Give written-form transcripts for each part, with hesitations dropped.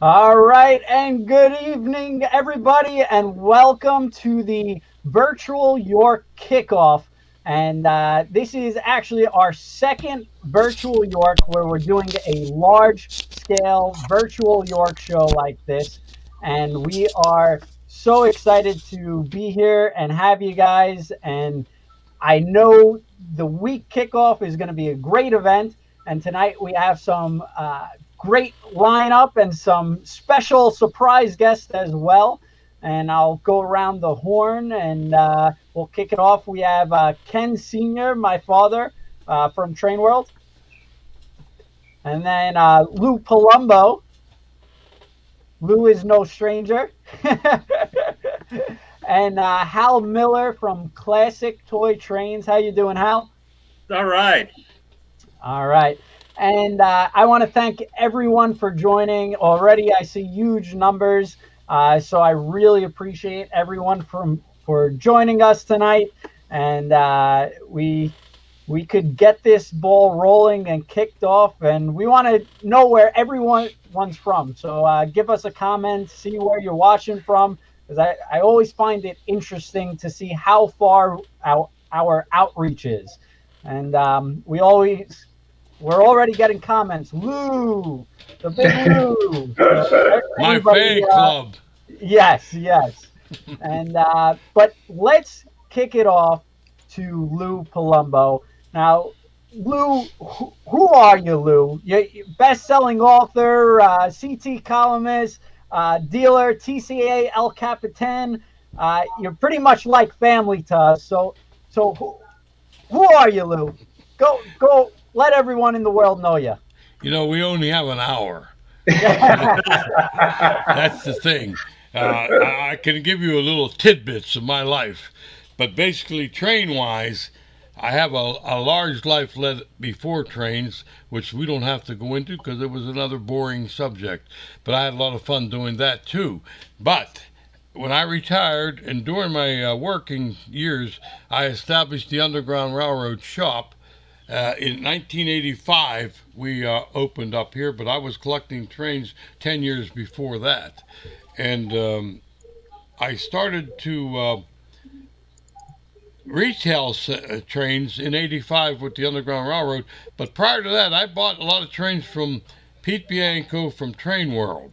All right, and good evening, everybody, and welcome to the virtual York kickoff. And this is actually our second virtual York where we're doing a large scale virtual York show like this. And we are so excited to be here and have you guys. And I know the week kickoff is going to be a great event, and tonight we have some great lineup and some special surprise guests as well. And I'll go around the horn and we'll kick it off. We have Ken Senior, my father from Train World, and then Lou Palumbo. Lou is no stranger. And Hal Miller from Classic Toy Trains. How you doing, Hal? All right. All right. And I want to thank everyone for joining. Already, I see huge numbers. So I really appreciate everyone for joining us tonight. And we could get this ball rolling and kicked off. And we want to know where everyone's from. So give us a comment, see where you're watching from. Because I always find it interesting to see how far our outreach is. And we're already getting comments. Lou, the big Lou. So My everybody, fan club. yes, yes. And but let's kick it off to Lou Palumbo. Now, Lou, who are you, Lou? You're best-selling author, CT columnist, dealer, TCA El Capitan. You're pretty much like family to us. So who are you, Lou? Go. Let everyone in the world know you. We only have an hour. That's the thing. I can give you a little tidbits of my life, but basically, train wise, I have a large life led before trains, which we don't have to go into because it was another boring subject. But I had a lot of fun doing that too. But when I retired and during my working years, I established the Underground Railroad shop. In 1985, we opened up here, but I was collecting trains 10 years before that. And I started to retail trains in 85 with the Underground Railroad. But prior to that, I bought a lot of trains from Pete Bianco from Train World.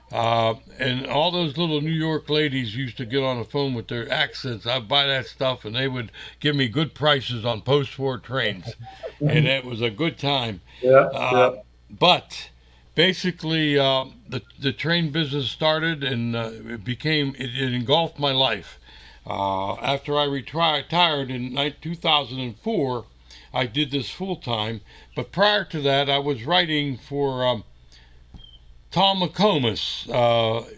And all those little New York ladies used to get on the phone with their accents. I'd buy that stuff, and they would give me good prices on post-war trains, and it was a good time. Yeah, Uh, yeah. but basically, the train business started, and it engulfed my life. After I retired in 2004, I did this full time. But prior to that, I was writing for. Tom McComas.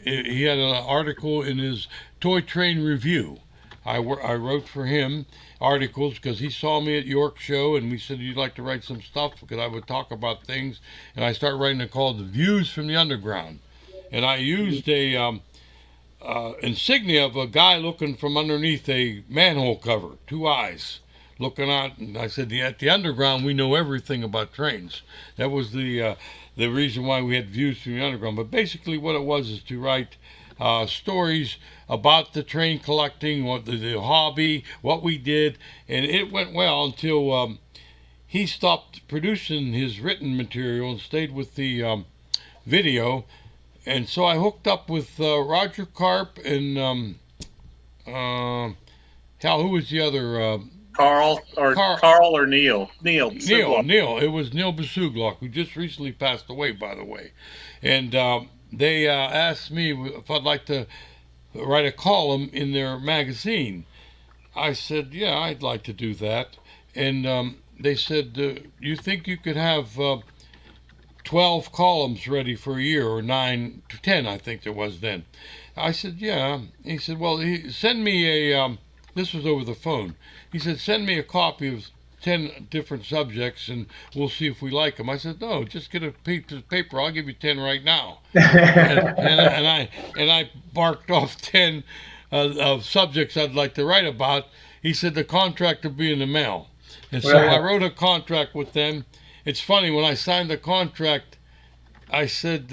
He had an article in his Toy Train Review. I wrote for him articles because he saw me at York Show and we said you'd like to write some stuff because I would talk about things. And I started writing a called The Views from the Underground. And I used a insignia of a guy looking from underneath a manhole cover, two eyes looking out, and I said, at the underground, we know everything about trains. That was the reason why we had views from the underground. But basically, what it was is to write stories about the train collecting, what the hobby, what we did, and it went well until he stopped producing his written material and stayed with the video. And so I hooked up with Roger Karp and uh, hell, who was the other? Carl Carl, Carl or Neil. Neil Neil, Siglo. Neil. It was Neil Basuglock, who just recently passed away, by the way. And they asked me if I'd like to write a column in their magazine. I said, yeah, I'd like to do that. And they said, you think you could have 12 columns ready for a year, or 9 to 10, I think there was then. I said, yeah. He said, well, send me this was over the phone. He said, send me a copy of 10 different subjects and we'll see if we like them. I said, no, just get a piece of paper. I'll give you 10 right now. And I barked off 10 of subjects I'd like to write about. He said, the contract will be in the mail. And so I wrote a contract with them. It's funny, when I signed the contract, I said,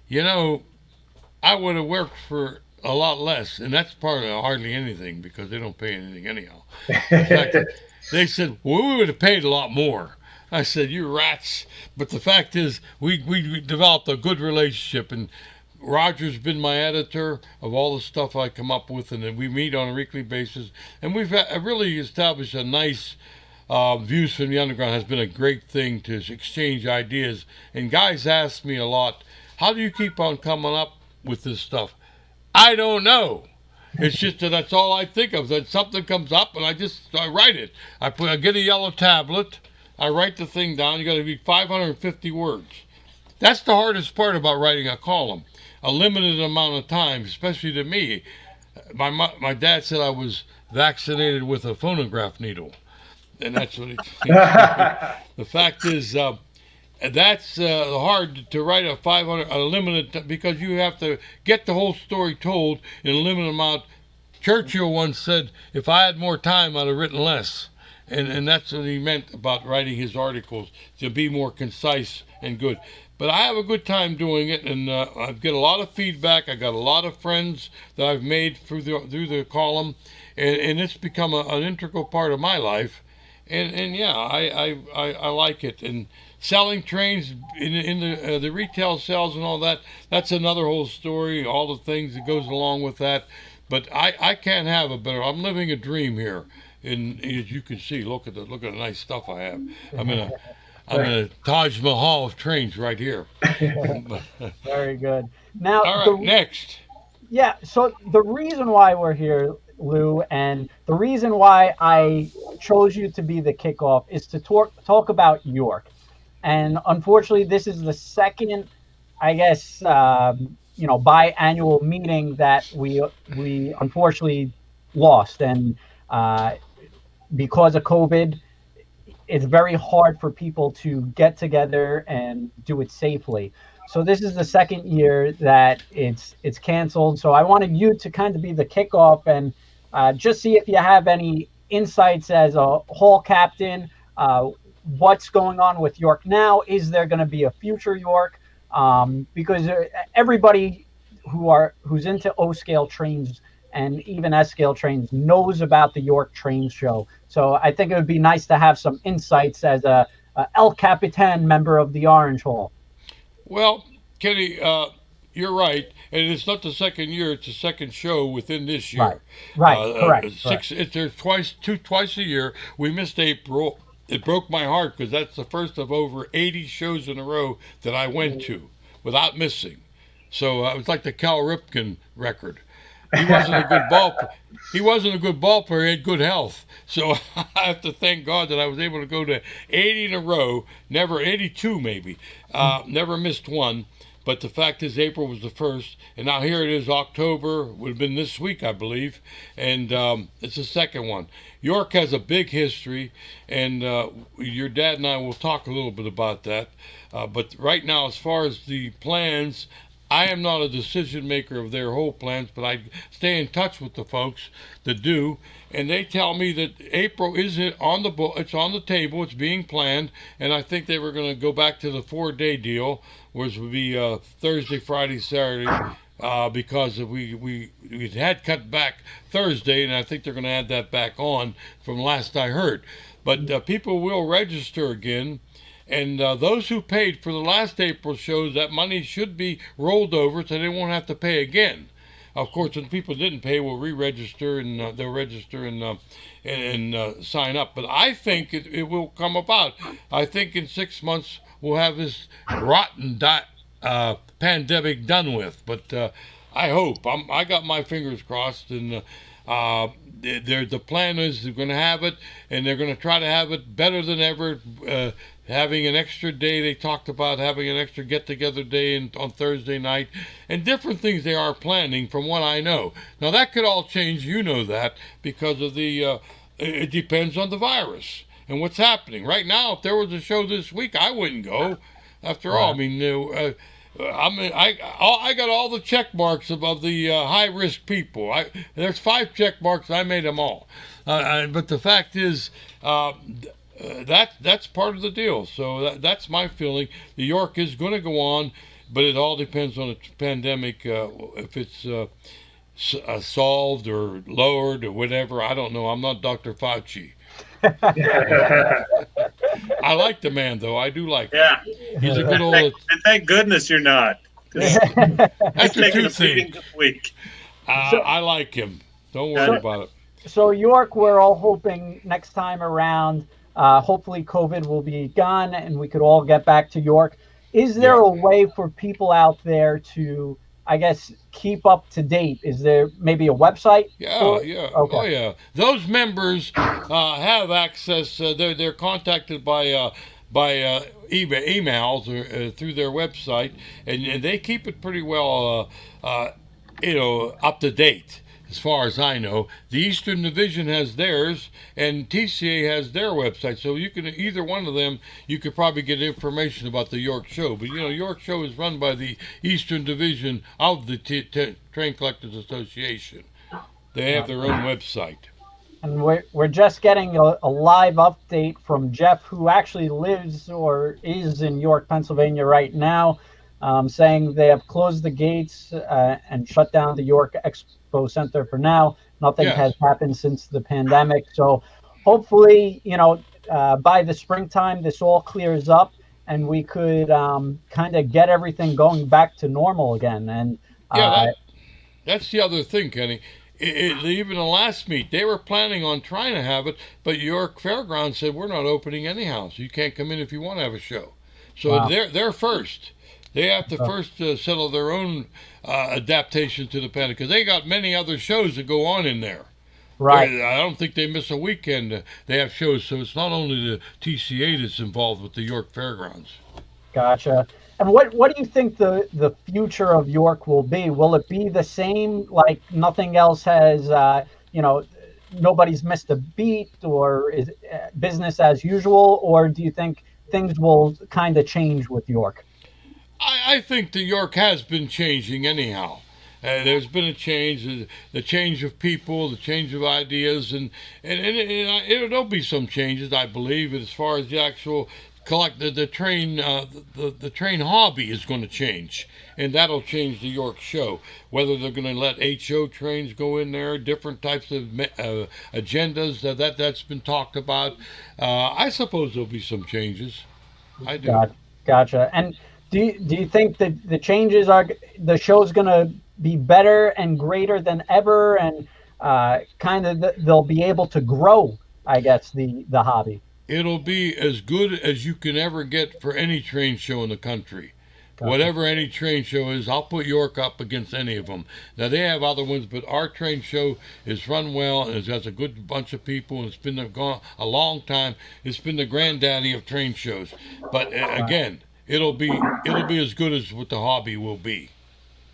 you know, I would have worked for a lot less, and that's part of hardly anything because they don't pay anything anyhow. The fact that they said, well, we would have paid a lot more. I said, you rats. But the fact is, we developed a good relationship, and Roger's been my editor of all the stuff I come up with, and then we meet on a weekly basis, and we've really established a nice views from the underground has been a great thing to exchange ideas. And guys ask me a lot, how do you keep on coming up with this stuff? I don't know. It's just that that's all I think of. That something comes up and I write it. I get a yellow tablet. I write the thing down. You got to be 550 words. That's the hardest part about writing a column. A limited amount of time, especially to me. My dad said I was vaccinated with a phonograph needle, and that's what it. The fact is, that's hard to write a 500 a limited because you have to get the whole story told in a limited amount. Churchill once said, "If I had more time, I'd have written less," and that's what he meant about writing his articles, to be more concise and good. But I have a good time doing it, and I get a lot of feedback. I got a lot of friends that I've made through the column, and it's become an integral part of my life. And yeah, I like it. And selling trains in the retail sales and all that, that's another whole story. All the things that goes along with that. But I can't have a better. I'm living a dream here. And as you can see, look at the nice stuff I have. I'm in a Taj Mahal of trains right here. Very good. Now, all right, next. Yeah, so the reason why we're here, Lou, and the reason why I chose you to be the kickoff is to talk about York. And unfortunately, this is the second, I guess, biannual meeting that we unfortunately lost. And because of COVID, it's very hard for people to get together and do it safely. So this is the second year that it's canceled. So I wanted you to kind of be the kickoff and just see if you have any insights as a hall captain. What's going on with York now? Is there going to be a future York? Because everybody who's into O-scale trains and even S-scale trains knows about the York Train Show. So I think it would be nice to have some insights as a El Capitan member of the Orange Hall. Well, Kenny, you're right, and it's not the second year; it's the second show within this year. Right, correct. There's twice a year. We missed April. It broke my heart because that's the first of over 80 shows in a row that I went to without missing. So it was like the Cal Ripken record. He wasn't a good ball. He wasn't a good ball player. He had good health. So I have to thank God that I was able to go to 80 in a row. Never 82 maybe. Never missed one. But the fact is, April was the first, and now here it is, October. Would have been this week, I believe, and it's the second one. York has a big history, and your dad and I will talk a little bit about that. But right now, as far as the plans, I am not a decision maker of their whole plans, but I stay in touch with the folks that do, and they tell me that April is on the book. It's on the table. It's being planned, and I think they were going to go back to the 4-day deal, which would be Thursday, Friday, Saturday, because we had cut back Thursday, and I think they're going to add that back on from last I heard. But people will register again. And those who paid for the last April shows, that money should be rolled over so they won't have to pay again. Of course, when people didn't pay, we'll re-register and they'll register and sign up. But I think it will come about. I think in 6 months we'll have this rotten pandemic done with. But I hope. I got my fingers crossed, and the plan is they're going to have it, and they're going to try to have it better than ever. Having an extra day, they talked about having an extra get-together day on Thursday night, and different things they are planning from what I know. Now, that could all change, you know that, because of it depends on the virus and what's happening. Right now, if there was a show this week, I wouldn't go. After all, I mean, I got all the check marks of the high-risk people. There's 5 check marks, I made them all. But the fact is, that's part of the deal. So that's my feeling. The York is going to go on, but it all depends on the pandemic. If it's solved or lowered or whatever, I don't know. I'm not Dr. Fauci. I like the man though. I do like him. Yeah. He's a good And old. thank goodness you're not. 'Cause he's That's a taking true a beating thing. this week. I like him. Don't worry about it. So York, we're all hoping next time around, hopefully COVID will be gone and we could all get back to York. Is there Yeah. a way for people out there to, I guess, keep up to date? Is there maybe a website Yeah, for it? yeah, Okay. oh yeah. Those members have access. They're contacted by emails or through their website, and they keep it pretty well, up to date. As far as I know, the Eastern Division has theirs, and TCA has their website. So you can either one of them, you could probably get information about the York Show. But York Show is run by the Eastern Division of the Train Collectors Association. They have their own website. And we're just getting a live update from Jeff, who actually lives or is in York, Pennsylvania right now, saying they have closed the gates and shut down the York Expo Center for now. Nothing Yes. has happened since the pandemic. So hopefully, by the springtime, this all clears up and we could kind of get everything going back to normal again. And Yeah, uh, that's the other thing, Kenny. Even the last meet, they were planning on trying to have it, but York Fairgrounds said we're not opening anyhow, so you can't come in if you want to have a show. So Wow. they're first. They have to Oh. first settle their own adaptation to the pandemic because they got many other shows that go on in there. right. I don't think they miss a weekend. They have shows, so it's not only the TCA that's involved with the York Fairgrounds. Gotcha. And what do you think the future of York will be? Will it be the same, like nothing else has, nobody's missed a beat, or is business as usual, or do you think things will kind of change with York? I think the York has been changing anyhow. There's been a change, the change of people, the change of ideas, and there'll be some changes, I believe, as far as the actual the train the train hobby is going to change, and that'll change the York show. Whether they're going to let HO trains go in there, different types of agendas that's been talked about. I suppose there'll be some changes. I do. Gotcha. And do you think that the changes are the show's going to be better and greater than ever, and kind of they'll be able to grow, I guess, the hobby? It'll be as good as you can ever get for any train show in the country. Gotcha. Whatever any train show is, I'll put York up against any of them. Now they have other ones, but our train show is run well and it has a good bunch of people, and it's been a long time. It's been the granddaddy of train shows. But again, it'll be as good as what the hobby will be.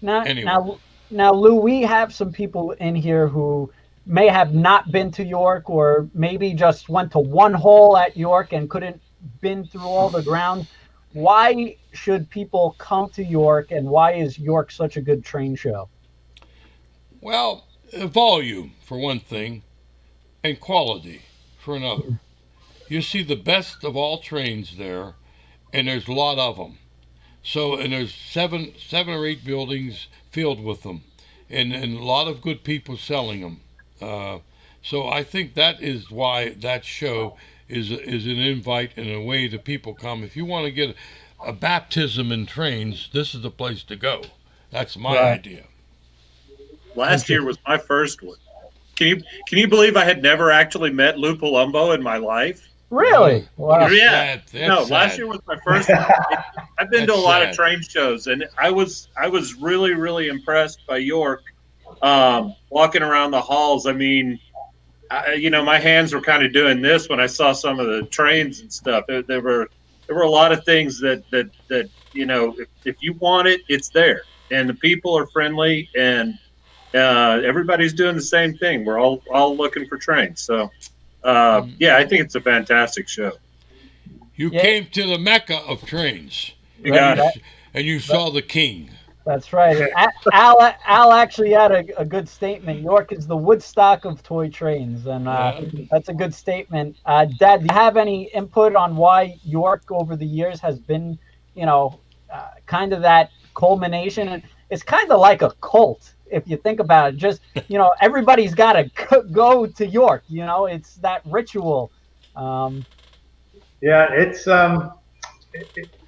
Now, Anyway. now, Lou, we have some people in here who may have not been to York, or maybe just went to one hole at York and couldn't been through all the ground. Why should people come to York, and why is York such a good train show? Well, volume for one thing, and quality for another. You see the best of all trains there, and there's a lot of them. So, and there's seven or eight buildings filled with them, and a lot of good people selling them. So I think that is why that show is an invite and a way that people come. If you want to get a baptism in trains, this is the place to go. That's my Right. idea. Last year was my first one. Can you believe I had never actually met Lou Palumbo in my life? Really? Wow. Yeah. That's No, sad. last year was my first one. I've been to a That's lot of sad. train shows, and I was really, really impressed by York. Walking around the halls, I mean, my hands were kind of doing this when I saw some of the trains and stuff. There were a lot of things that if you want it, it's there, and the people are friendly, and everybody's doing the same thing. We're all looking for trains, so yeah, I think it's a fantastic show. You Yeah. came to the mecca of trains, You got it. and you saw the king. That's right. Al actually had a good statement. York is the Woodstock of toy trains, and Yeah. that's a good statement. Dad, do you have any input on why York over the years has been, kind of that culmination? And it's kind of like a cult if you think about it. Just everybody's got to go to York. It's that ritual. Um, Yeah, it's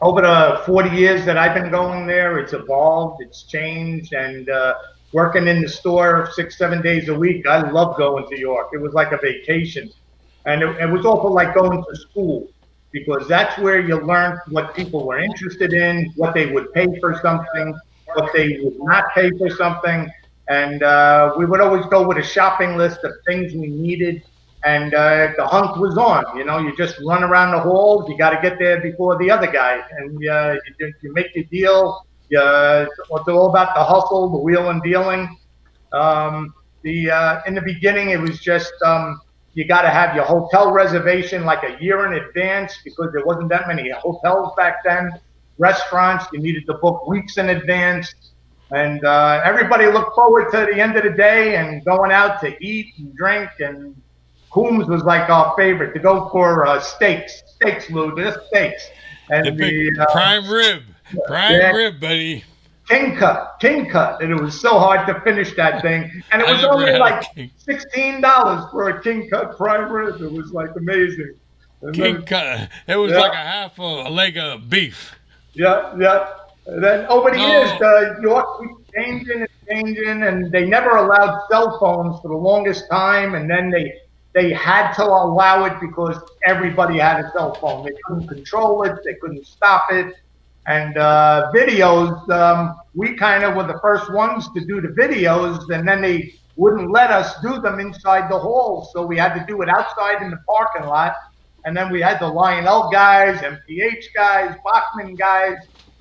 over the 40 years that I've been going there, it's evolved, it's changed, and working in the store 6, 7 days a week, I love going to York. It was like a vacation, and it was also like going to school because that's where you learn what people were interested in, what they would pay for something, what they would not pay for something, and we would always go with a shopping list of things we needed. And the hunt was on. You just run around the halls. You got to get there before the other guy, and you make your deal. It's all about the hustle, the wheel and dealing. In the beginning, it was just you got to have your hotel reservation like a year in advance because there wasn't that many hotels back then. Restaurants, you needed to book weeks in advance. And everybody looked forward to the end of the day and going out to eat and drink. And Coombs was like our favorite to go for steaks, Lou, just steaks. And The big prime rib, buddy. King cut, and it was so hard to finish that thing. And it was only like $16 for a king cut prime rib. It was like amazing. King cut. It was like a half a leg of beef. Yeah. And then over the years, York keeps changing, and they never allowed cell phones for the longest time, and then they had to allow it because everybody had a cell phone. They couldn't control it. They couldn't stop it. And videos, we kind of were the first ones to do the videos, and then they wouldn't let us do them inside the hall. So we had to do it outside in the parking lot. And then we had the Lionel guys, MPH guys, Bachman guys.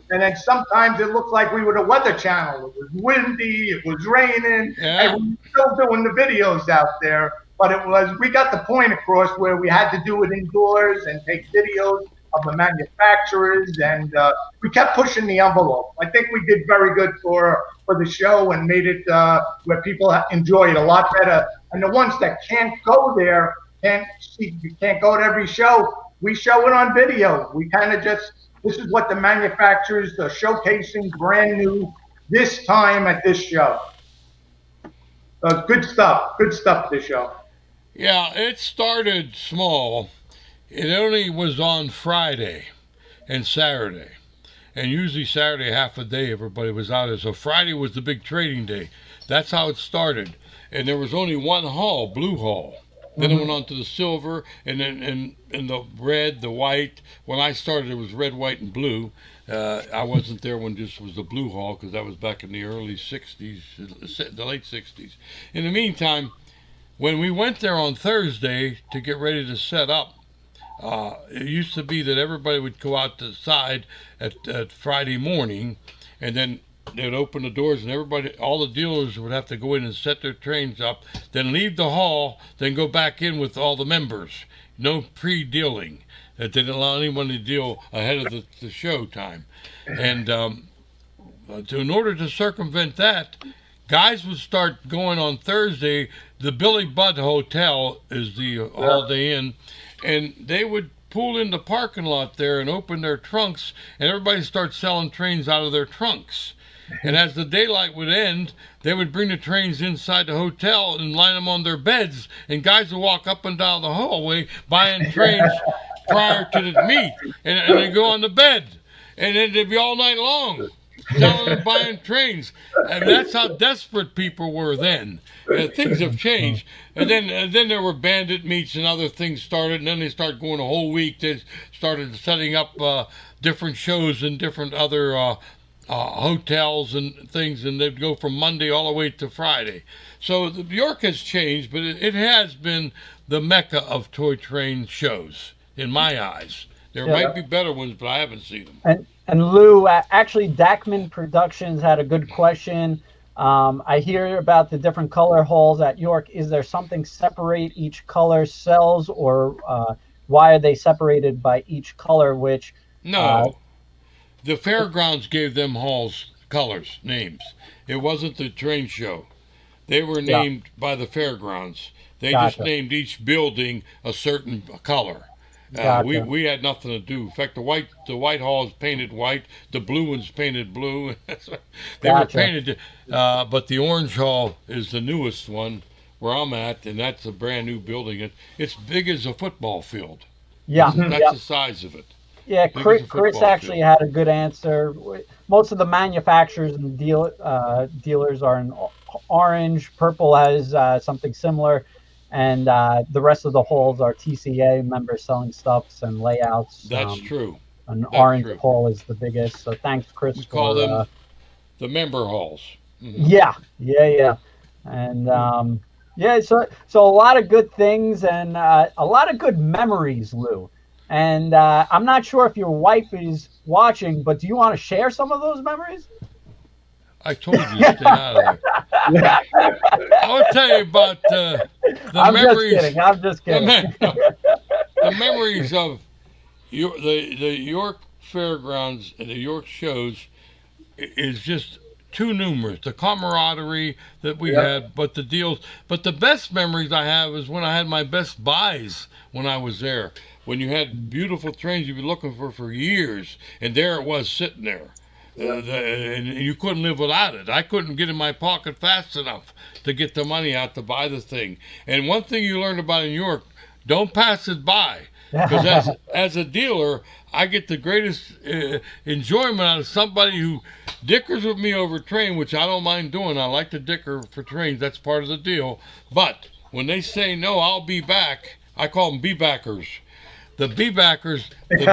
And then sometimes it looked like we were the Weather Channel. It was windy, it was raining, and we were still doing the videos out there. But we got the point across where we had to do it indoors and take videos of the manufacturers, and we kept pushing the envelope. I think we did very good for the show and made it where people enjoy it a lot better. And the ones that can't go there, can't go to every show, we show it on video. We kind of this is what the manufacturers are showcasing brand new this time at this show. Good stuff this show. Yeah, it started small. It only was on Friday and Saturday. And usually Saturday, half a day, everybody was out there. So Friday was the big trading day. That's how it started. And there was only one hall, Blue Hall. Then it went on to the silver, and then and the red, the white. When I started, it was red, white, and blue. I wasn't there when this was the Blue Hall because that was back in the early 60s, the late 60s. In the meantime, when we went there on Thursday to get ready to set up, it used to be that everybody would go out to the side at Friday morning, and then they'd open the doors, and all the dealers would have to go in and set their trains up, then leave the hall, then go back in with all the members. No pre-dealing. They didn't allow anyone to deal ahead of the show time. And in order to circumvent that, guys would start going on Thursday. The Billy Budd Hotel is the all-day inn, and they would pull in the parking lot there and open their trunks, and everybody starts selling trains out of their trunks. And as the daylight would end, they would bring the trains inside the hotel and line them on their beds, and guys would walk up and down the hallway buying trains prior to the meet, and they'd go on the bed, and then they'd be all night long selling and buying trains. And that's how desperate people were then. Things have changed. And then there were bandit meets and other things started, and then they started going a whole week. They started setting up different shows in different other hotels and things, and they'd go from Monday all the way to Friday. So New York has changed, but it has been the mecca of toy train shows, in my eyes. There might be better ones, but I haven't seen them. And Lou, actually, Dachman Productions had a good question. I hear about the different color halls at York. Is there something separate each color sells, or why are they separated by each color? No. The fairgrounds gave them halls colors, names. It wasn't the train show. They were Yeah. named by the fairgrounds. They just Gotcha. named each building a certain color. Gotcha. We had nothing to do. In fact, the white hall is painted white. The blue one's painted blue. They were Gotcha. painted, but the orange hall is the newest one where I'm at, and that's a brand new building. It's big as a football field. Yeah. That's Yeah. the size of it. Yeah, Big as a Chris football actually field. had a good answer. Most of the manufacturers and dealers are in orange. Purple has something similar, and the rest of the halls are TCA members selling stuffs and layouts. That's true. An That's orange true. hall is the biggest. So thanks, Chris, We call for them the member halls. Mhm. yeah, and yeah. So a lot of good things and a lot of good memories, Lou. And I'm not sure if your wife is watching, but do you want to share some of those memories? I told you to stay out of there. I will tell you about the I'm memories. just kidding. I'm just The, kidding. the memories of the York Fairgrounds and the York shows is just too numerous. The camaraderie that we had, but the deals. But the best memories I have is when I had my best buys when I was there. When you had beautiful trains you've been looking for years, and there it was sitting there. And you couldn't live without it. I couldn't get in my pocket fast enough to get the money out to buy the thing. And one thing you learned about in New York, don't pass it by. Because as a dealer, I get the greatest enjoyment out of somebody who dickers with me over train, which I don't mind doing. I like to dicker for trains. That's part of the deal. But when they say, no, I'll be back, I call them be-backers. The be-backers, the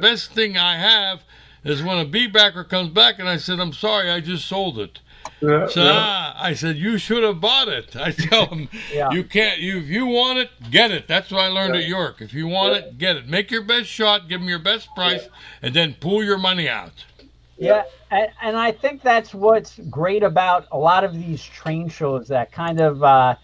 best thing I have is when a be-backer comes back and I said, I'm sorry, I just sold it. I said, you should have bought it. I tell them, you can't. If you want it, get it. That's what I learned at York. If you want it, get it. Make your best shot, give them your best price, and then pull your money out. Yeah, and I think that's what's great about a lot of these train shows that kind of,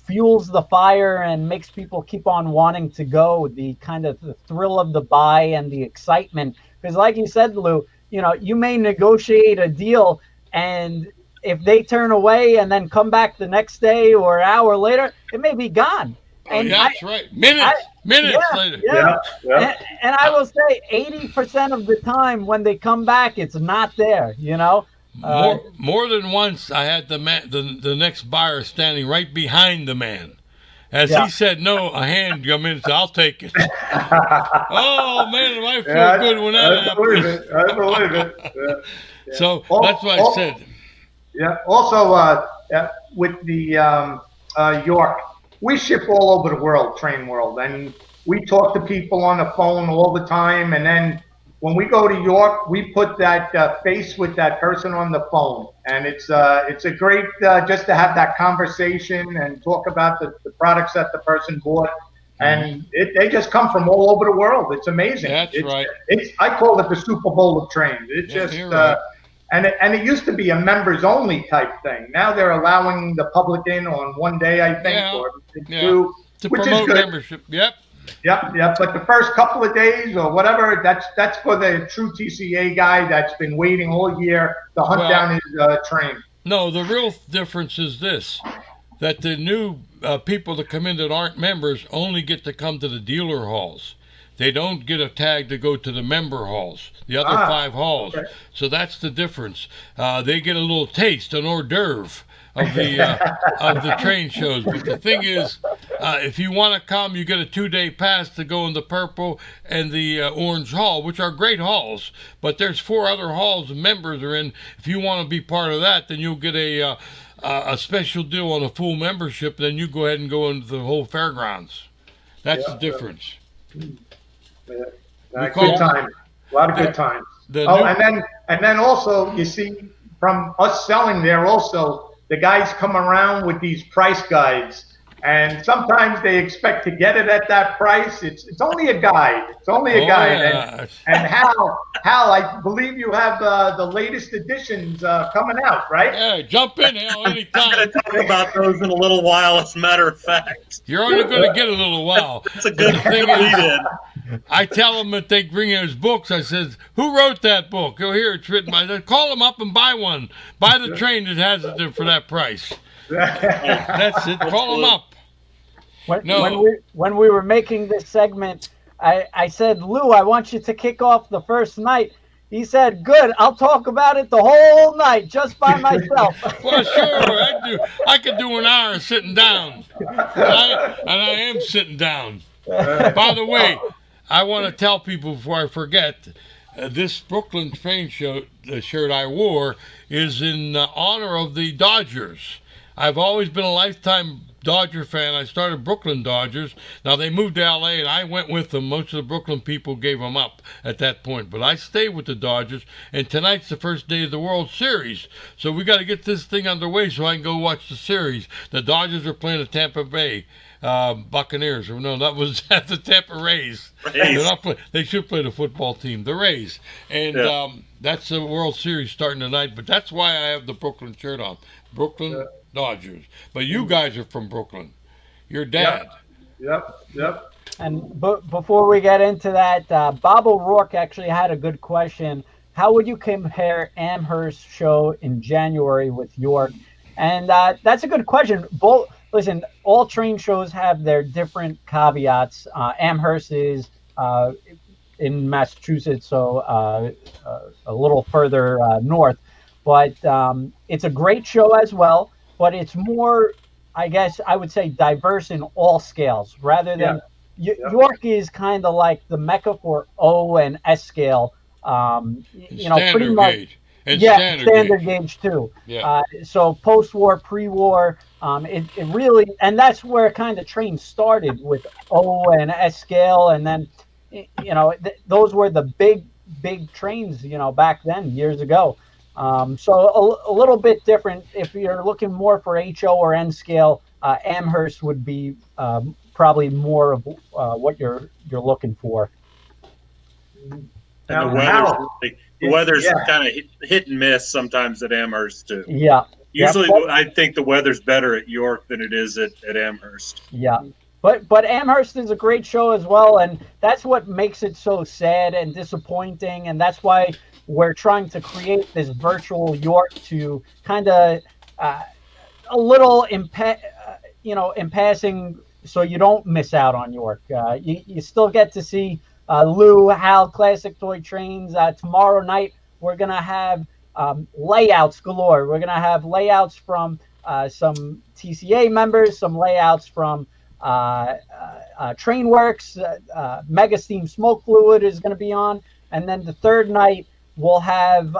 fuels the fire and makes people keep on wanting to go. The kind of the thrill of the buy and the excitement. Because like you said, Lou, you may negotiate a deal, and if they turn away and then come back the next day or an hour later, it may be gone. And that's right. Minutes later. Yeah. And I will say 80% of the time when they come back, it's not there, More than once, I had the next buyer standing right behind the man. As he said no, a hand come in and said, I'll take it. Oh, man, I feel good when that happens. I believe it. Yeah. So that's what I said. Yeah. Also, with the York, we ship all over the world, train world, and we talk to people on the phone all the time. And then when we go to York, we put that face with that person on the phone, and it's a great just to have that conversation and talk about the products that the person bought. And they just come from all over the world. It's amazing. That's right. I call it the Super Bowl of trains. It's right. And it used to be a members only type thing. Now they're allowing the public in on one day, I think, or two, to which promote is good. membership. Yep. But the first couple of days or whatever, that's for the true TCA guy that's been waiting all year to hunt down his train. No, the real difference is this: that the new people that come in that aren't members only get to come to the dealer halls. They don't get a tag to go to the member halls, the other 5 halls. Okay. So that's the difference. They get a little taste, an hors d'oeuvre of the train shows. But the thing is, if you want to come, you get a 2-day pass to go in the purple and the orange hall, which are great halls. But there's 4 other halls the members are in. If you want to be part of that, then you'll get a special deal on a full membership. Then you go ahead and go into the whole fairgrounds. That's the difference. Good times. A lot of good times. And then also, you see, from us selling there also, the guys come around with these price guides And sometimes they expect to get it at that price. It's only a guide. It's only a guide. Yeah. And Hal, I believe you have the latest editions coming out, right? Yeah, jump in, Hal, I'm anytime. going to talk about those in a little while, as a matter of fact. You're only going to get a little while. It's a good The thing lead is, in. I tell them that they bring in his books. I says, "Who wrote that book?" Oh, here it's written by. I said, call them up and buy one. Buy the train that has it there for that price. That's it. Call them up. When we were making this segment, I said, Lou, I want you to kick off the first night. He said, good, I'll talk about it the whole night just by myself. Well, sure, I could do an hour sitting down. And I am sitting down. By the way, I want to tell people before I forget, this Brooklyn train shirt I wore is in honor of the Dodgers. I've always been a lifetime Dodger fan. I started Brooklyn Dodgers. Now they moved to LA and I went with them. Most of the Brooklyn people gave them up at that point. But I stayed with the Dodgers, and tonight's the first day of the World Series. So we got to get this thing underway so I can go watch the series. The Dodgers are playing the Tampa Bay Buccaneers. No, that was at the Tampa Rays. They should play the football team, the Rays. And that's the World Series starting tonight. But that's why I have the Brooklyn shirt on. Brooklyn Dodgers. But you guys are from Brooklyn. Your dad. Yep. And before we get into that, Bob O'Rourke actually had a good question. How would you compare Amherst's show in January with York? And that's a good question. Listen, all train shows have their different caveats. Amherst is in Massachusetts, so a little further north. But it's a great show as well. But it's more, I guess I would say, diverse in all scales rather than York is kind of like the mecca for O and S scale. Pretty much. Gauge. And standard gauge too. Yeah. So post-war, pre-war, it really, and that's where kind of trains started with O and S scale, and then those were the big trains back then years ago. So a little bit different. If you're looking more for HO or N scale, Amherst would be probably more of what you're looking for. And the weather's kind of hit and miss sometimes at Amherst too. Yeah. Usually, I think the weather's better at York than it is at Amherst. Yeah. But Amherst is a great show as well, and that's what makes it so sad and disappointing, and that's why we're trying to create this virtual York to kind of a little in passing, so you don't miss out on York. You still get to see Lou, Hal, Classic Toy Trains. Tomorrow night we're gonna have layouts galore. We're gonna have layouts from some TCA members, some layouts from Trainworks. Mega Steam Smoke Fluid is going to be on, and then the third night we'll have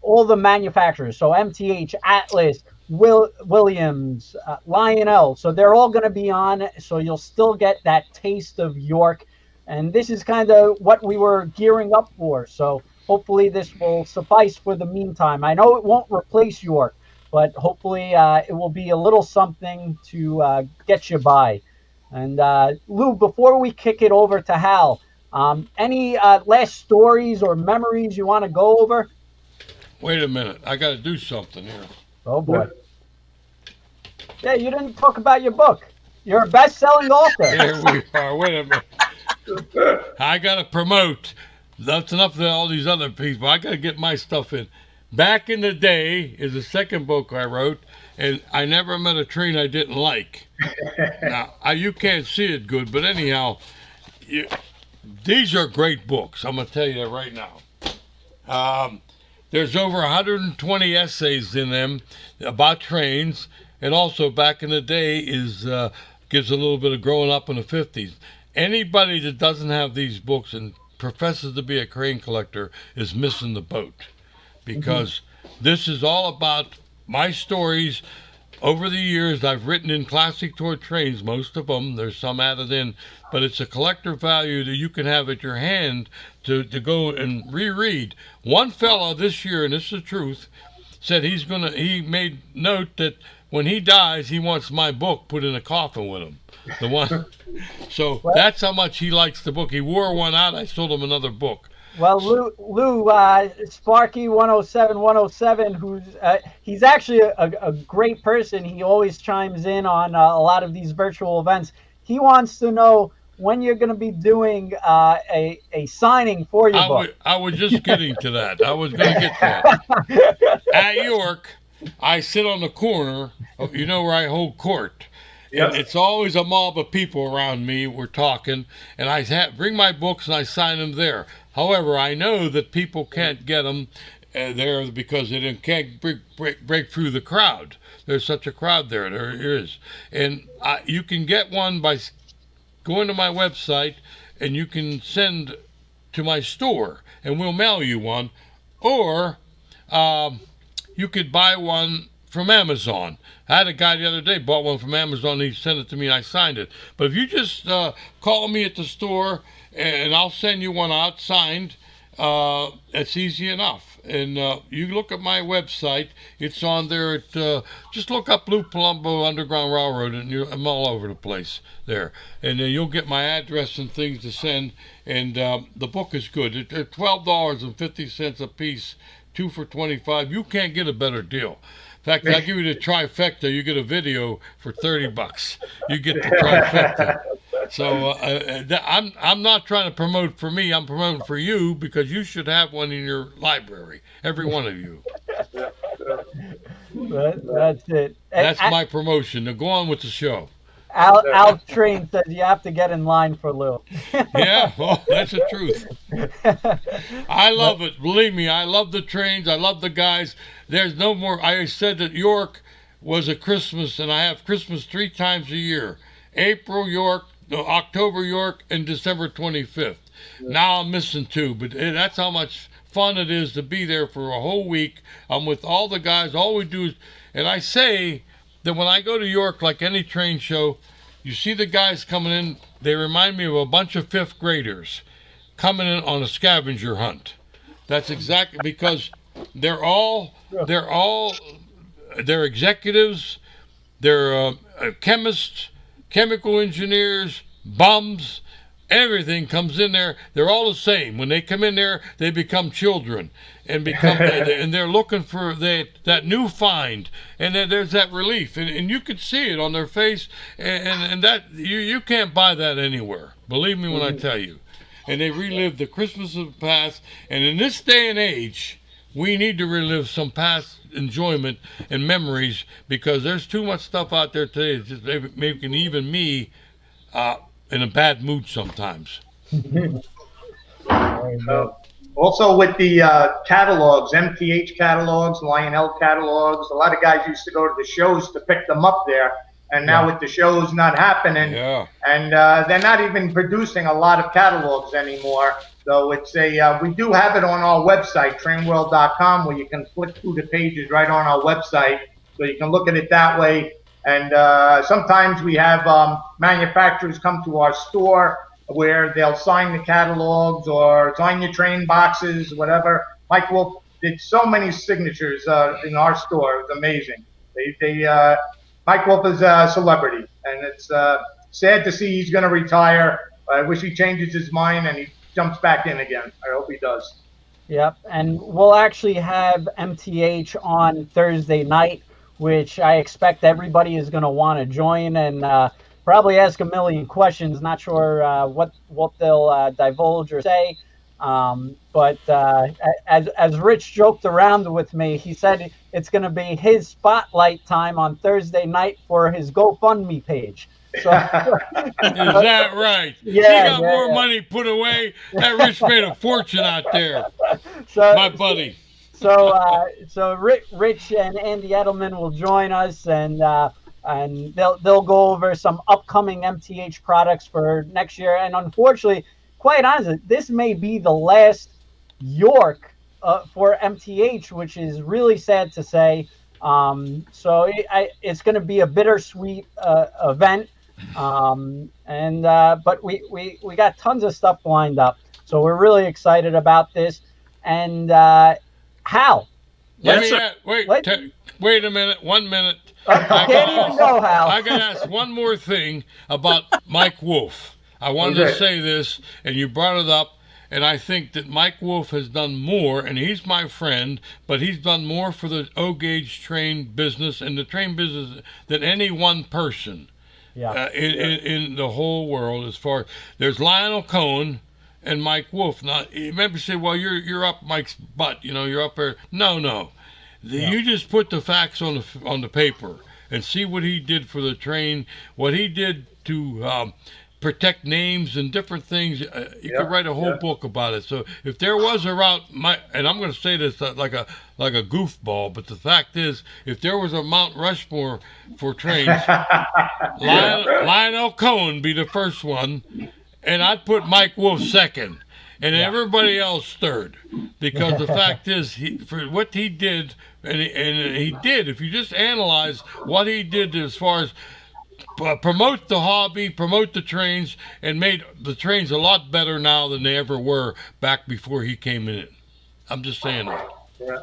all the manufacturers. So MTH, Atlas, Williams, Lionel. So they're all going to be on. So you'll still get that taste of York, and this is kind of what we were gearing up for. So hopefully this will suffice for the meantime. I know it won't replace York, but hopefully it will be a little something to get you by. And Lou, before we kick it over to Hal, any last stories or memories you want to go over? Wait a minute. I got to do something here. Oh, boy. Yeah, you didn't talk about your book. You're a best-selling author. Here we are. Wait a minute. I got to promote. That's enough of all these other people. I got to get my stuff in. Back in the Day is the second book I wrote, and I never met a train I didn't like. Now, you can't see it good, but anyhow, these are great books. I'm going to tell you that right now. There's over 120 essays in them about trains, and also Back in the Day gives a little bit of growing up in the 50s. Anybody that doesn't have these books and professes to be a crane collector is missing the boat. Because this is all about my stories. Over the years, I've written in Classic Toy Trains, most of them. There's some added in, but it's a collector value that you can have at your hand to go and reread. One fella this year, and this is the truth, said he made note that when he dies, he wants my book put in a coffin with him. The one. So Well- that's how much he likes the book. He wore one out. I sold him another book. Well, Lou, Sparky 107, he's actually a great person. He always chimes in on a lot of these virtual events. He wants to know when you're going to be doing a signing for your book. I was just getting to that. I was going to get that. At York, I sit on the corner, where I hold court. Yep. And it's always a mob of people around me. We're talking, and I bring my books and I sign them there. However, I know that people can't get them there because they can't break through the crowd. There's such a crowd there. There is. And you can get one by going to my website, and you can send to my store, and we'll mail you one. Or you could buy one from Amazon. I had a guy the other day bought one from Amazon. He sent it to me, and I signed it. But if you just call me at the store, and I'll send you one out signed, it's easy enough. And you look at my website; it's on there. Just look up Lou Palumbo Underground Railroad, and I'm all over the place there. And you'll get my address and things to send. And the book is good. It's $12.50 a piece, 2 for $25. You can't get a better deal. In fact, I'll give you the trifecta. You get a video for $30. You get the trifecta. So I'm not trying to promote for me. I'm promoting for you because you should have one in your library. Every one of you. That's it. That's my promotion. Now go on with the show. Al Train says you have to get in line for Lou. Yeah, well, that's the truth. I love it. Believe me, I love the trains. I love the guys. There's no more. I said that York was a Christmas, and I have Christmas 3 times a year. April York, October York, and December 25th. Now I'm missing 2, but that's how much fun it is to be there for a whole week. I'm with all the guys. All we do is, and I say that when I go to York, like any train show, you see the guys coming in, they remind me of a bunch of 5th graders coming in on a scavenger hunt. That's exactly because they're executives, they're chemists, chemical engineers, bums, everything comes in there. They're all the same. When they come in there, they become children and and they're looking for that new find, and then there's that relief, and you can see it on their face, and that you can't buy that anywhere. Believe me when I tell you. And they relive the Christmas of the past, and in this day and age, we need to relive some past enjoyment and memories because there's too much stuff out there today. It's just making even me in a bad mood sometimes. Also with the catalogs, MTH catalogs, Lionel catalogs, a lot of guys used to go to the shows to pick them up there. And now with the shows not happening, and they're not even producing a lot of catalogs anymore. So it's we do have it on our website, trainworld.com, where you can flick through the pages right on our website. So you can look at it that way. And sometimes we have manufacturers come to our store where they'll sign the catalogs or sign your train boxes, whatever. Mike Wolf did so many signatures in our store. It was amazing. Mike Wolf is a celebrity, and it's sad to see he's going to retire. I wish he changes his mind and he jumps back in again. I hope he does. Yep, and we'll actually have MTH on Thursday night, which I expect everybody is going to want to join and probably ask a million questions. Not sure what they'll divulge or say. But as Rich joked around with me, he said it's going to be his spotlight time on Thursday night for his GoFundMe page. So, is that right? Yeah, he got more money put away. That Rich made a fortune out there. So, my buddy. So Rich and Andy Edelman will join us, and they'll go over some upcoming MTH products for next year. And unfortunately, quite honestly, this may be the last York for MTH, which is really sad to say. So it's going to be a bittersweet event. But we got tons of stuff lined up. So we're really excited about this. And Hal, Let Yes, me sir. wait a minute, 1 minute. I can't even know how. I got to ask one more thing about Mike Wolf. I wanted to say this, and you brought it up, and I think that Mike Wolf has done more, and he's my friend, but he's done more for the O-Gauge train business and the train business than any one person in the whole world. As far there's Lionel Cohen and Mike Wolf. Now, you maybe say, well, you're up Mike's butt, you're up there. No. You just put the facts on the paper and see what he did for the train, what he did to protect names and different things. You could write a whole book about it. So if there was a route, and I'm going to say this like a goofball, but the fact is, if there was a Mount Rushmore for trains, Lionel Cohen be the first one, and I'd put Mike Wolf second, and everybody else third, because the fact is, for what he did, and he did, if you just analyze what he did as far as promote the hobby, promote the trains, and made the trains a lot better now than they ever were back before he came in. I'm just saying that.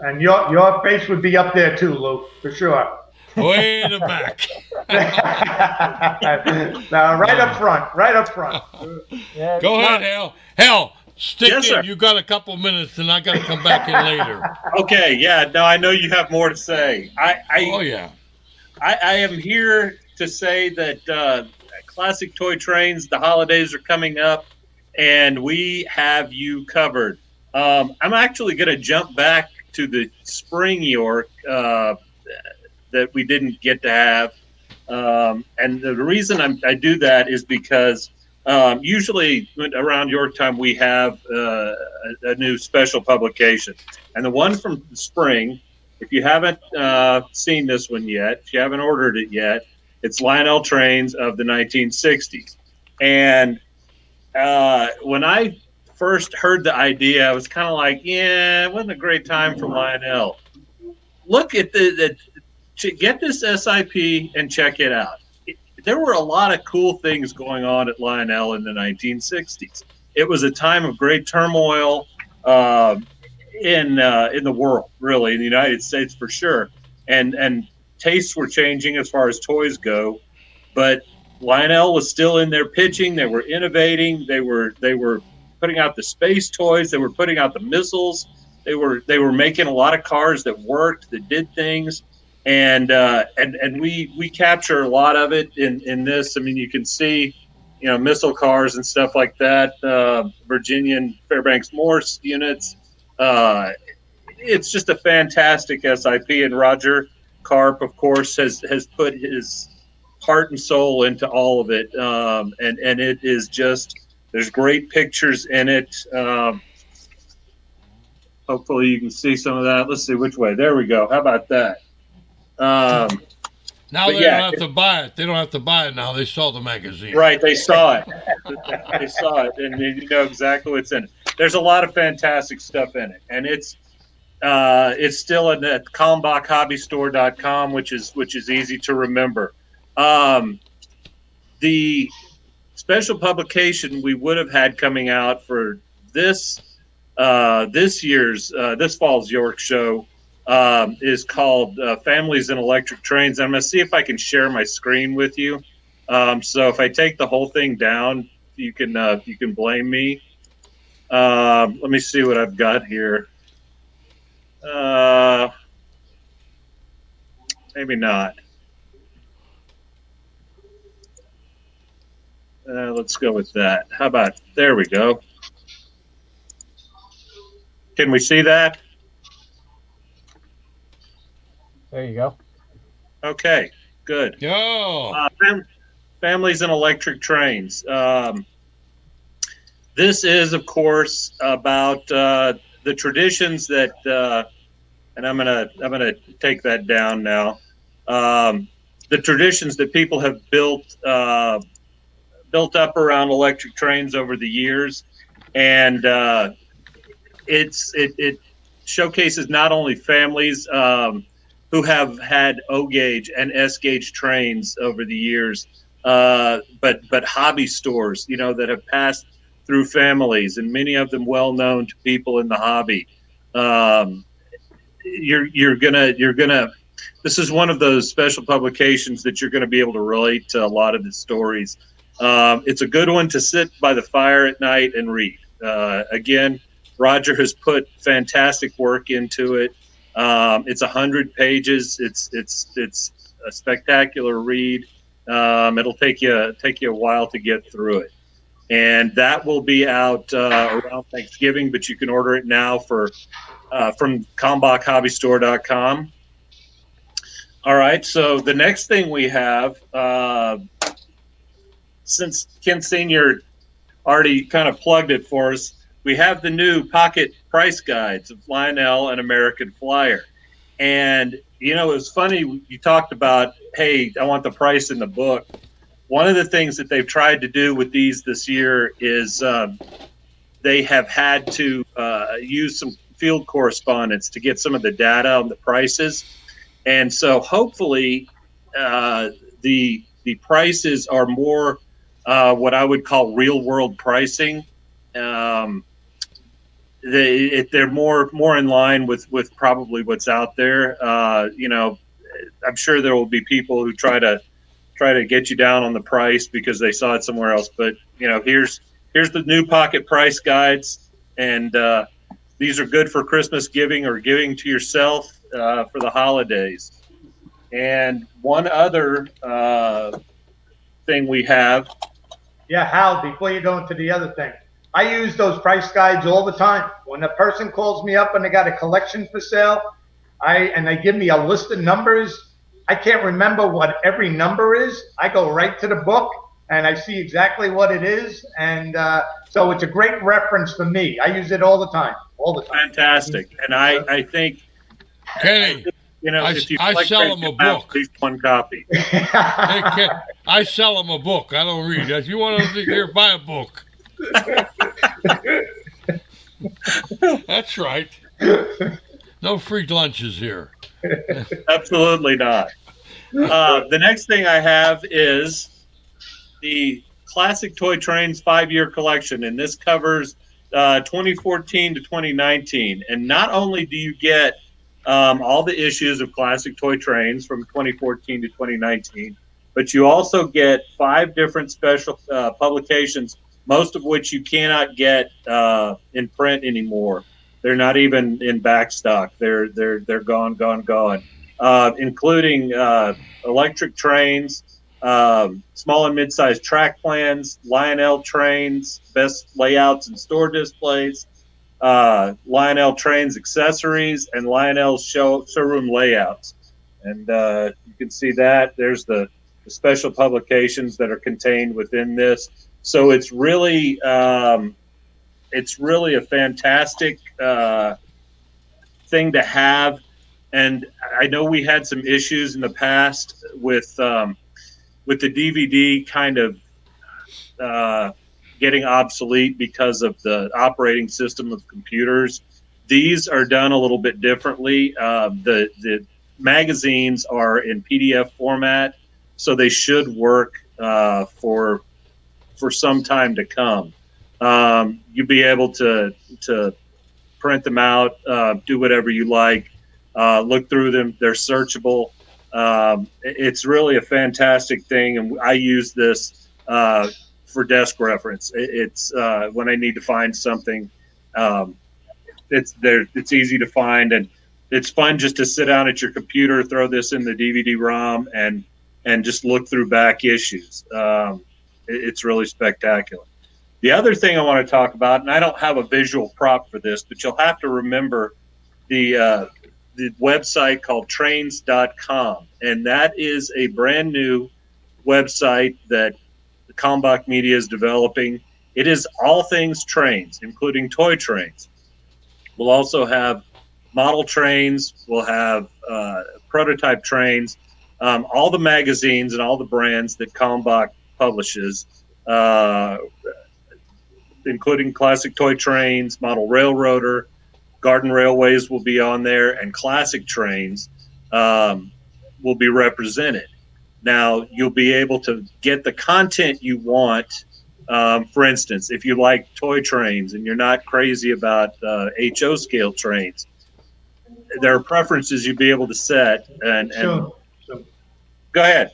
And your face would be up there too, Lou, for sure. Way in the back. Now, right up front. Yeah, Go ahead, Hal. Stick Yes, in. sir. You got a couple minutes, and I got to come back in later. Okay. Yeah. No, I know you have more to say. Oh yeah. I am here to say that Classic Toy Trains, the holidays are coming up, and we have you covered. I'm actually going to jump back to the spring York that we didn't get to have. And the reason I do that is because usually around York time we have a new special publication. And the one from the spring, if you haven't seen this one yet, if you haven't ordered it yet, it's Lionel Trains of the 1960s. And when I first heard the idea, I was kind of like, yeah, it wasn't a great time for Lionel. Look at get this SIP and check it out. There were a lot of cool things going on at Lionel in the 1960s. It was a time of great turmoil in the world, really, in the United States for sure. And tastes were changing as far as toys go, but Lionel was still in there pitching. They were innovating. They were putting out the space toys. They were putting out the missiles. They were making a lot of cars that worked, that did things, and we capture a lot of it in this. I mean, you can see, missile cars and stuff like that. Virginian Fairbanks Morse units. It's just a fantastic SIP, and Roger Karp, of course, has put his heart and soul into all of it, and it is just, there's great pictures in it. Hopefully you can see some of that. Let's see which way. There we go. How about that? Now they don't have to buy it. They don't have to buy it now. They saw the magazine. Right. They saw it. They saw it, and you know exactly what's in it. There's a lot of fantastic stuff in it, and it's still at kalmbachhobbystore.com, which is easy to remember. The special publication we would have had coming out for this fall's York show is called Families in Electric Trains. I'm going to see if I can share my screen with you. So if I take the whole thing down, you can blame me. Let me see what I've got here. Maybe not. Let's go with that. How about, there we go. Can we see that? there you go. Okay, good. Yo. Families in Electric Trains. This is, of course, about the traditions that, and I'm gonna take that down now. The traditions that people have built up around electric trains over the years, and it showcases not only families who have had O-gauge and S-gauge trains over the years, but hobby stores, that have passed through families, and many of them well known to people in the hobby. you're gonna. This is one of those special publications that you're going to be able to relate to a lot of the stories. It's a good one to sit by the fire at night and read. Again, Roger has put fantastic work into it. It's 100 pages. It's a spectacular read. It'll take you a while to get through it, and that will be out around Thanksgiving. But you can order it now from KalmbachHobbyStore.com. All right. So the next thing we have, since Ken Senior already kind of plugged it for us, we have the new pocket price guides of Lionel and American Flyer. And, you know, it was funny. You talked about, hey, I want the price in the book. One of the things that they've tried to do with these this year is they have had to use some field correspondence to get some of the data on the prices. And so hopefully the prices are more what I would call real world pricing. They're more in line with probably what's out there. You know, I'm sure there will be people who try to get you down on the price because they saw it somewhere else. But you know, here's the new pocket price guides, and these are good for Christmas giving or giving to yourself for the holidays. And one other thing we have. Yeah, Hal, before you go into the other thing, I use those price guides all the time. When a person calls me up and they got a collection for sale, and they give me a list of numbers, I can't remember what every number is. I go right to the book and I see exactly what it is. And so it's a great reference for me. I use it all the time. Fantastic. And I think, Kenny, you know, if you I sell them a book. At least one copy. Hey, Ken, I sell them a book. I don't read. If you want to here, buy a book. That's right. No free lunches here. Absolutely not. The next thing I have is the Classic Toy Trains 5-year collection, and this covers 2014 to 2019. And not only do you get all the issues of Classic Toy Trains from 2014 to 2019, but you also get 5 different special publications, most of which you cannot get in print anymore. They're not even in backstock. They're gone, including electric trains, small and mid-sized track plans, Lionel trains, best layouts and store displays, Lionel trains accessories, and Lionel showroom layouts. And you can see that there's the special publications that are contained within this. So it's really a fantastic thing to have. And I know we had some issues in the past with the DVD kind of getting obsolete because of the operating system of computers. These are done a little bit differently. The magazines are in PDF format, so they should work for some time to come. You'll be able to print them out, do whatever you like, look through them. They're searchable. It's really a fantastic thing, and I use this for desk reference. It's when I need to find something. It's there. It's easy to find, and it's fun just to sit down at your computer, throw this in the DVD-ROM, and just look through back issues. It's really spectacular. The other thing I want to talk about, and I don't have a visual prop for this, but you'll have to remember the website called trains.com, and that is a brand new website that the Kalmbach Media is developing. It is all things trains, including toy trains. We'll also have model trains. We'll have prototype trains. All the magazines and all the brands that Kalmbach publishes, including Classic Toy Trains, Model Railroader, Garden Railways will be on there, and Classic Trains will be represented. Now, you'll be able to get the content you want. For instance, if you like toy trains and you're not crazy about HO scale trains, there are preferences you'd be able to set. And Soon. Go ahead.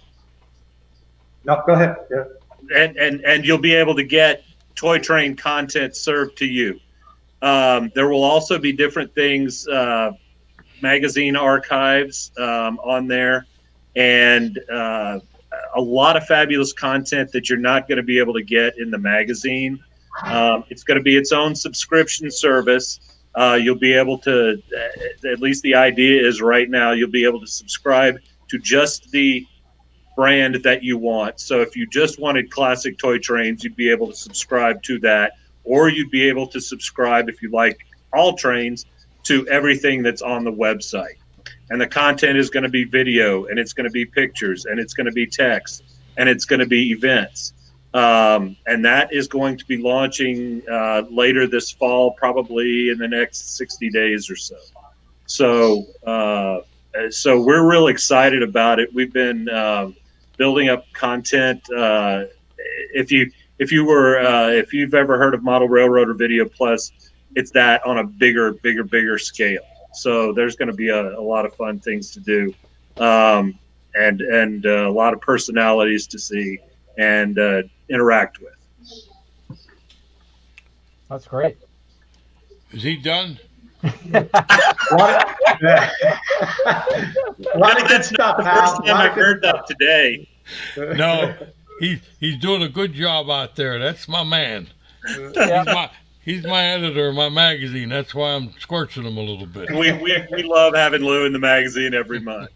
No, go ahead. Yeah. And you'll be able to get Toy Train content served to you. There will also be different things, magazine archives on there, and a lot of fabulous content that you're not going to be able to get in the magazine. It's going to be its own subscription service. You'll be able to, at least the idea is right now, you'll be able to subscribe to just the brand that you want. So if you just wanted classic toy trains, you'd be able to subscribe to that, or you'd be able to subscribe, if you like all trains, to everything that's on the website. And the content is going to be video, and it's going to be pictures, and it's going to be text, and it's going to be events. And that is going to be launching later this fall, probably in the next 60 days or so. So we're real excited about it. We've been building up content. If you've ever heard of Model Railroad or Video Plus, it's that on a bigger scale. So there's going to be a lot of fun things to do, and a lot of personalities to see and interact with. That's great. Is he done? A lot of good stuff. The first time I've heard that today. No, he's doing a good job out there. That's my man. He's my editor of my magazine. That's why I'm scorching him a little bit. We love having Lou in the magazine every month.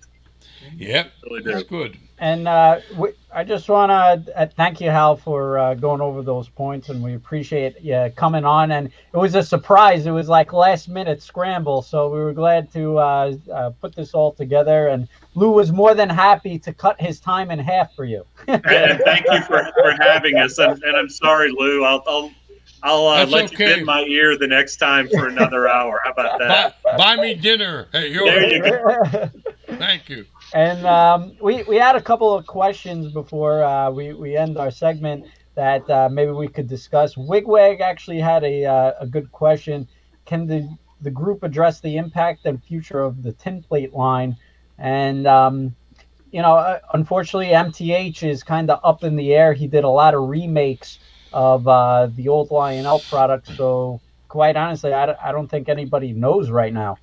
Yep, Really that's good. And I just want to thank you, Hal, for going over those points, and we appreciate you coming on. And it was a surprise. It was like last-minute scramble, so we were glad to put this all together. And Lou was more than happy to cut his time in half for you. And thank you for having us. And I'm sorry, Lou. I'll let you get in my ear the next time for another hour. How about that? Buy me dinner. Hey, there you go. Thank you. And we had a couple of questions before we end our segment that maybe we could discuss. Wigwag actually had a good question. Can the group address the impact and future of the tin plate line? And unfortunately, MTH is kind of up in the air. He did a lot of remakes of the old Lionel products. So quite honestly, I don't think anybody knows right now.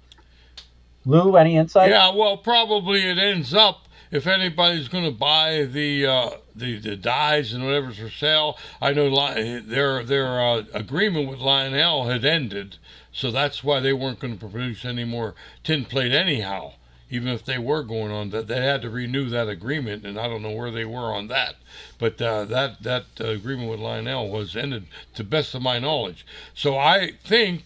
Lou, any insight? Yeah, well, probably it ends up, if anybody's going to buy the dies and whatever's for sale. I know their agreement with Lionel had ended, so that's why they weren't going to produce any more tin plate anyhow. Even if they were going on, that they had to renew that agreement, and I don't know where they were on that. But that agreement with Lionel was ended, to best of my knowledge. So I think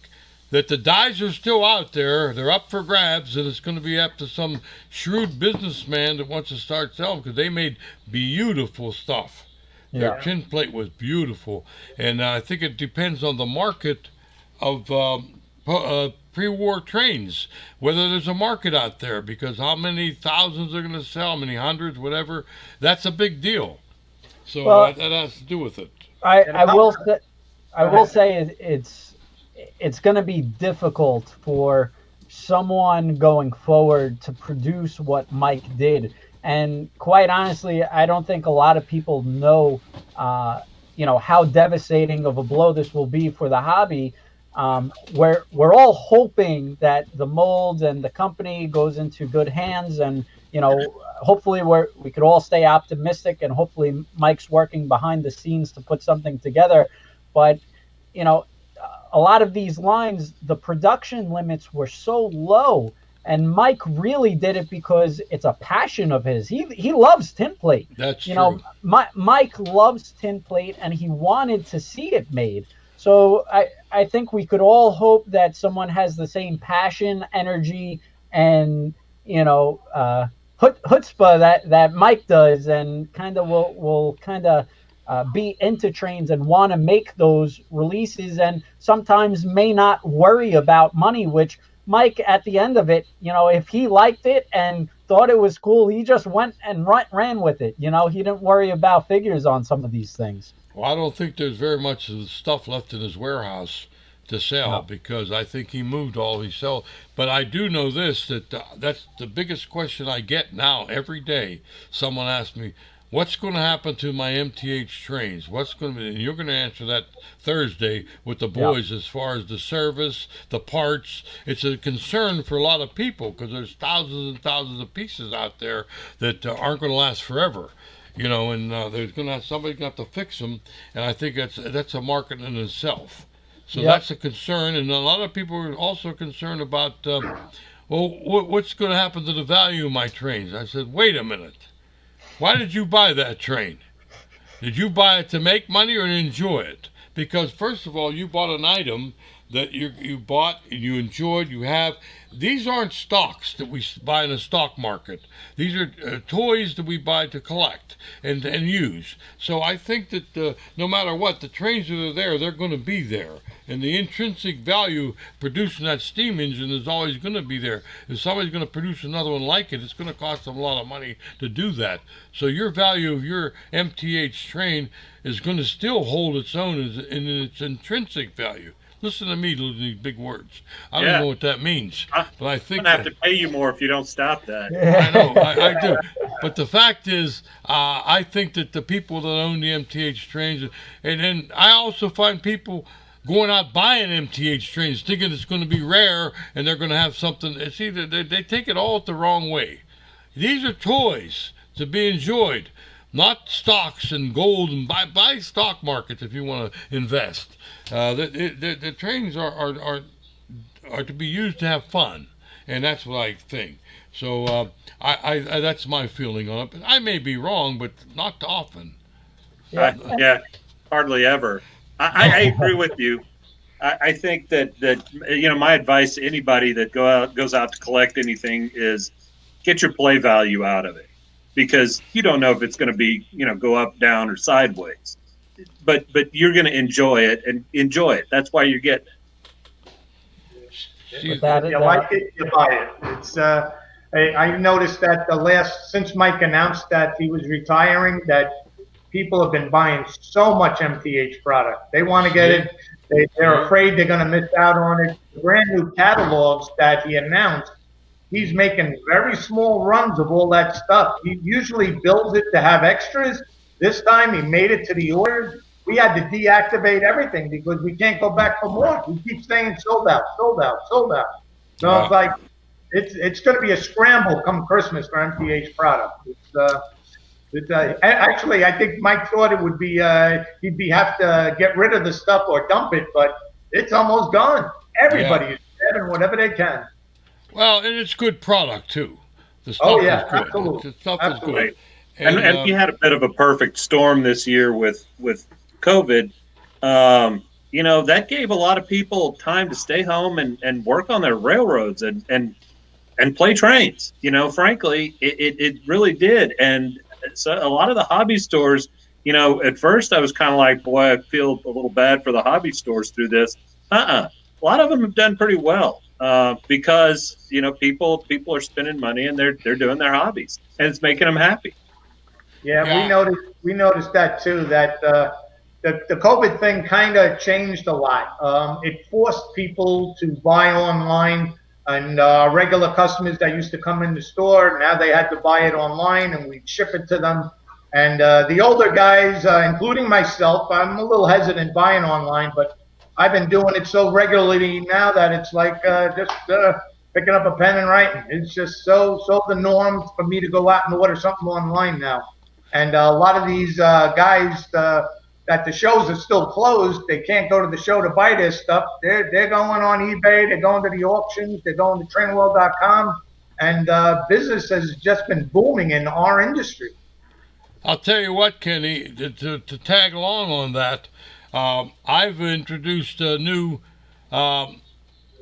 that the dies are still out there. They're up for grabs, and it's going to be up to some shrewd businessman that wants to start selling, because they made beautiful stuff. Yeah. Their tin plate was beautiful, and I think it depends on the market of pre-war trains, whether there's a market out there, because how many thousands they're going to sell, how many hundreds, whatever, that's a big deal. So that has to do with it. I will say it's going to be difficult for someone going forward to produce what Mike did. And quite honestly, I don't think a lot of people know, how devastating of a blow this will be for the hobby. We're all hoping that the mold and the company goes into good hands, and hopefully we could all stay optimistic, and hopefully Mike's working behind the scenes to put something together. But a lot of these lines, the production limits were so low, and Mike really did it because it's a passion of his. He loves tin plate. That's true. Mike loves tin plate, and he wanted to see it made. So I think we could all hope that someone has the same passion, energy, and chutzpah that Mike does, and kind of will kind of be into trains and want to make those releases, and sometimes may not worry about money, which Mike, at the end of it, if he liked it and thought it was cool, he just went and ran with it. He didn't worry about figures on some of these things. Well, I don't think there's very much of the stuff left in his warehouse to sell No. because I think he moved all he sell. But I do know this that that's the biggest question I get now every day. Someone asks me, "What's going to happen to my MTH trains? What's going to be?" And you're going to answer that Thursday with the boys as far as the service, the parts. It's a concern for a lot of people because there's thousands and thousands of pieces out there that aren't going to last forever. And there's going to have somebody's going to have to fix them, and I think that's a market in itself. So that's a concern, and a lot of people are also concerned about, what's going to happen to the value of my trains? I said, wait a minute. Why did you buy that train? Did you buy it to make money or to enjoy it? Because first of all, you bought an item that you bought and you enjoyed, you have. These aren't stocks that we buy in a stock market. These are toys that we buy to collect and use. So I think that no matter what, the trains that are there, they're going to be there. And the intrinsic value producing that steam engine is always going to be there. If somebody's going to produce another one like it, it's going to cost them a lot of money to do that. So your value of your MTH train is going to still hold its own in its intrinsic value. Listen to me, these big words. I don't know what that means, but I think I'm gonna have to pay you more if you don't stop that. I know, I do. But the fact is, I think that the people that own the MTH trains, and then I also find people going out buying MTH trains, thinking it's going to be rare and they're going to have something. See, they take it all the wrong way. These are toys to be enjoyed, not stocks and gold, and buy stock markets if you want to invest. The trains are to be used to have fun, and that's what I think. So I that's my feeling on it. But I may be wrong, but not often. Yeah, hardly ever. I agree with you. I think that my advice to anybody that goes out to collect anything is get your play value out of it, because you don't know if it's going to be go up, down, or sideways. But you're going to enjoy it and enjoy it. That's why you're getting it. If you like it, you buy it. It's I noticed that since Mike announced that he was retiring, that people have been buying so much MTH product. They want to get it. They're afraid they're going to miss out on it. The brand new catalogs that he announced, he's making very small runs of all that stuff. He usually builds it to have extras. This time he made it to the orders. We had to deactivate everything because we can't go back for more. We keep saying sold out, sold out, sold out. So it's like it's going to be a scramble come Christmas for MTH product. Actually, I think Mike thought it would be he'd have to get rid of the stuff or dump it, but it's almost gone. Everybody is grabbing whatever they can. Well, and it's good product too. The stuff is good. Absolutely. The stuff is good. And we had a bit of a perfect storm this year with COVID. That gave a lot of people time to stay home and work on their railroads and play trains. Frankly, it really did. And so a lot of the hobby stores, at first I was kind of like, boy, I feel a little bad for the hobby stores through this. A lot of them have done pretty well because people are spending money and they're doing their hobbies and it's making them happy. Yeah. we noticed that too. That the COVID thing kind of changed a lot. It forced people to buy online, and regular customers that used to come in the store, now they had to buy it online, and we'd ship it to them. And the older guys, including myself, I'm a little hesitant buying online, but I've been doing it so regularly now that it's like just picking up a pen and writing. It's just so the norm for me to go out and order something online now. And a lot of these guys that the shows are still closed, they can't go to the show to buy their stuff. They're going on eBay, they're going to the auctions, they're going to trainworld.com, and business has just been booming in our industry. I'll tell you what, Kenny, to tag along on that, I've introduced a new buy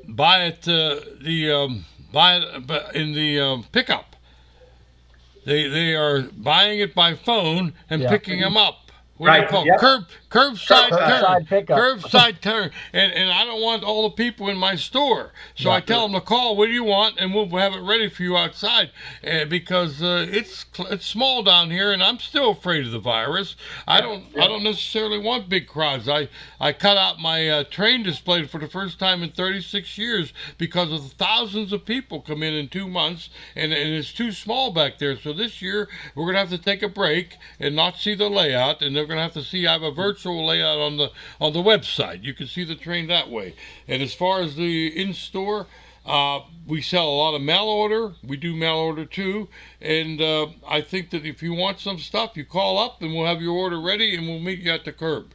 it in the pickup. They are buying it by phone and picking them up. What do you call Curbside pickup. Curbside turn. And I don't want all the people in my store. So I tell them to call, what do you want? And we'll have it ready for you outside. Because it's small down here, and I'm still afraid of the virus. I don't necessarily want big crowds. I cut out my train display for the first time in 36 years because of the thousands of people come in 2 months, and it's too small back there. So this year, we're going to have to take a break and not see the layout, and they're going to have to see I have a virtual layout on the website. You can see the train that way. And as far as the in-store, we sell a lot of mail order. We do mail order too. And I think that if you want some stuff, you call up and we'll have your order ready and we'll meet you at the curb.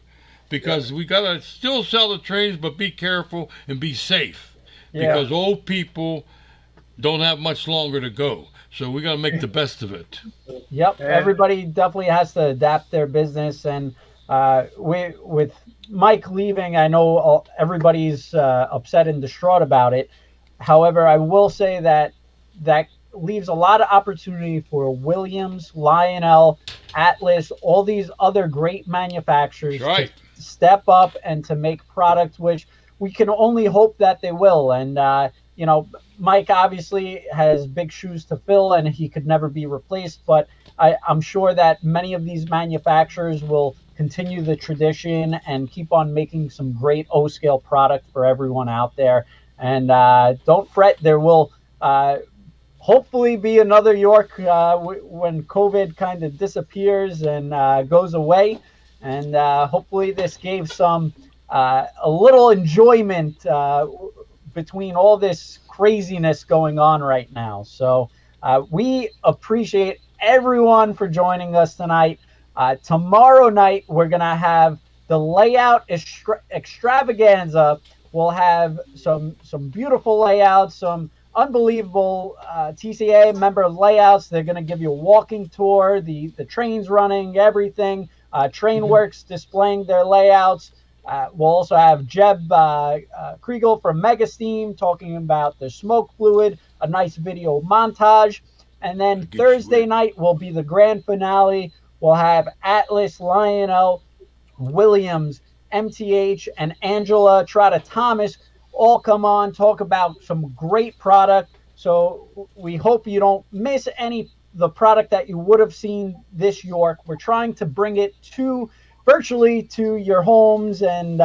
Because we got to still sell the trains, but be careful and be safe. Because old people don't have much longer to go. So we got to make the best of it. Yep. Everybody definitely has to adapt their business. And with Mike leaving, I know everybody's upset and distraught about it. However, I will say that leaves a lot of opportunity for Williams, Lionel, Atlas, all these other great manufacturers to step up and to make products, which we can only hope that they will. And, Mike obviously has big shoes to fill and he could never be replaced, but I'm sure that many of these manufacturers will continue the tradition and keep on making some great O-scale product for everyone out there. And don't fret, there will hopefully be another York when COVID kind of disappears and goes away. And hopefully this gave some a little enjoyment between all this craziness going on right now. So we appreciate everyone for joining us tonight. Tomorrow night, we're going to have the layout extravaganza. We'll have some beautiful layouts, some unbelievable TCA member layouts. They're going to give you a walking tour, the trains running, everything. Trainworks displaying their layouts. We'll also have Jeb Kriegel from Megasteam talking about the smoke fluid, a nice video montage. And then Thursday night will be the grand finale. We'll have Atlas, Lionel, Williams, MTH, and Angela Trotta-Thomas all come on, talk about some great product. So we hope you don't miss the product that you would have seen this York. We're trying to bring it virtually to your homes and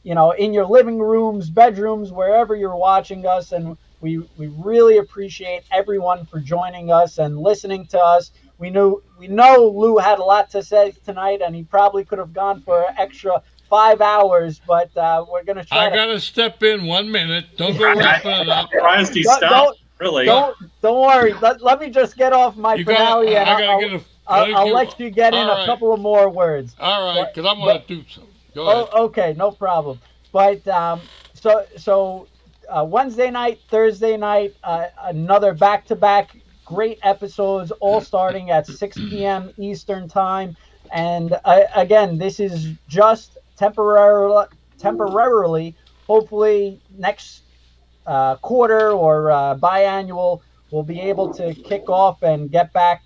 in your living rooms, bedrooms, wherever you're watching us. And we really appreciate everyone for joining us and listening to us. We know Lou had a lot to say tonight, and he probably could have gone for an extra 5 hours, but we're going to try. I got to step in 1 minute. Don't go wrapping it up. Surprised he stopped. Really? Don't worry. Let me just get off my finale, and I'll let you get in a couple of more words. All right, because I'm going to do something. Go ahead. Okay, no problem. But so Wednesday night, Thursday night, another back-to-back great episodes, all starting at 6 p.m. Eastern time. And again, this is just temporarily. Hopefully, next quarter or biannual, we'll be able to kick off and get back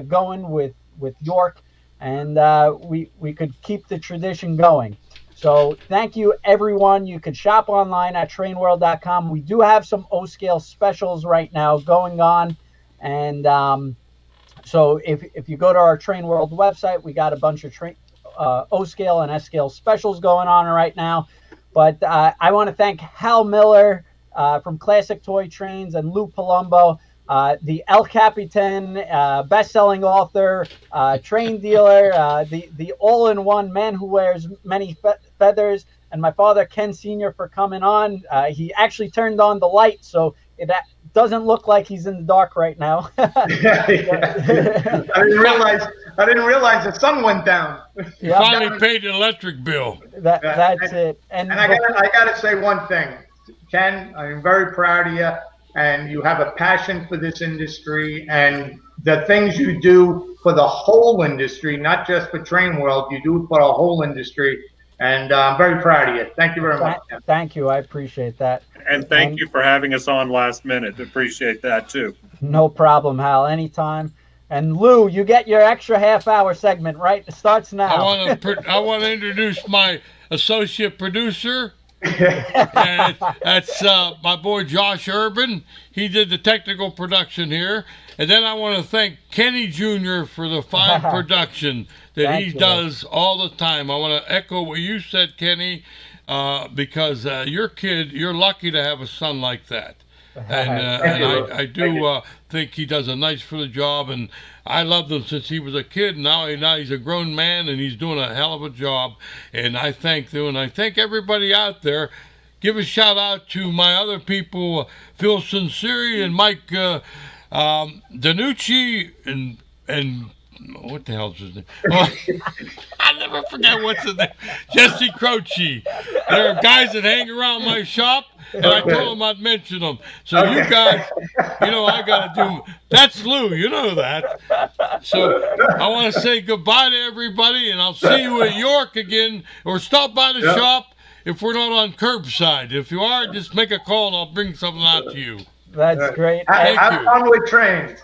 going with York, and we could keep the tradition going. So thank you, everyone. You can shop online at trainworld.com. We do have some O-scale specials right now going on, and so if you go to our Train World website, we got a bunch of O-scale and S-scale specials going on right now. But I want to thank Hal Miller from Classic Toy Trains and Lou Palumbo, the El Capitan, best-selling author, train dealer, the all-in-one man who wears many feathers, and my father, Ken Sr., for coming on. He actually turned on the light, so it doesn't look like he's in the dark right now. I didn't realize the sun went down. You finally paid the electric bill. That's it. And I gotta say one thing, Ken. I'm very proud of you, and you have a passion for this industry and the things you do for the whole industry, not just for Train World. You do for the whole industry, and I'm very proud of you. Thank you very much, Ken. Thank you. I appreciate that. And thank you for having us on last minute. Appreciate that too. No problem, Hal. Anytime. And Lou, you get your extra half-hour segment, right? It starts now. I want to introduce my associate producer. And that's my boy Josh Urban. He did the technical production here. And then I want to thank Kenny Jr. for the fine production that he does all the time. I want to echo what you said, Kenny, because you're lucky to have a son like that. And I do think he does a nice for the job, and I loved him since he was a kid. Now he's a grown man, and he's doing a hell of a job. And I thank them, and I thank everybody out there. Give a shout out to my other people, Phil Sinceri and Mike Danucci, and what the hell's his name? Oh, I never forget what's his name. Jesse Croce. There are guys that hang around my shop, and I told them I'd mention them. So you guys, I got to do. That's Lou, you know that. So I want to say goodbye to everybody, and I'll see you at York again, or stop by the shop if we're not on curbside. If you are, just make a call, and I'll bring something out to you. That's great. Have fun with trains.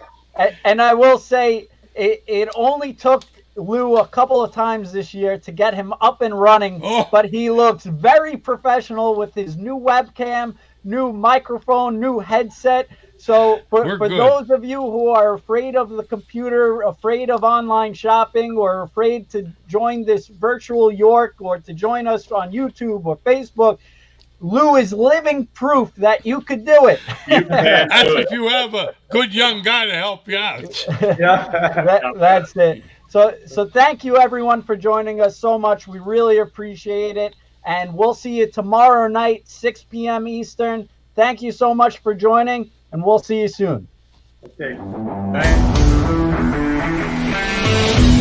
And I will say, it only took Lou a couple of times this year to get him up and running, but he looks very professional with his new webcam, new microphone, new headset. So for those of you who are afraid of the computer, afraid of online shopping, or afraid to join this virtual York, or to join us on YouTube or Facebook, Lou is living proof that you could do it. That's if you have a good young guy to help you out. That's it. So thank you everyone for joining us so much. We really appreciate it. And we'll see you tomorrow night, 6 p.m. Eastern. Thank you so much for joining, and we'll see you soon. Okay. Thanks.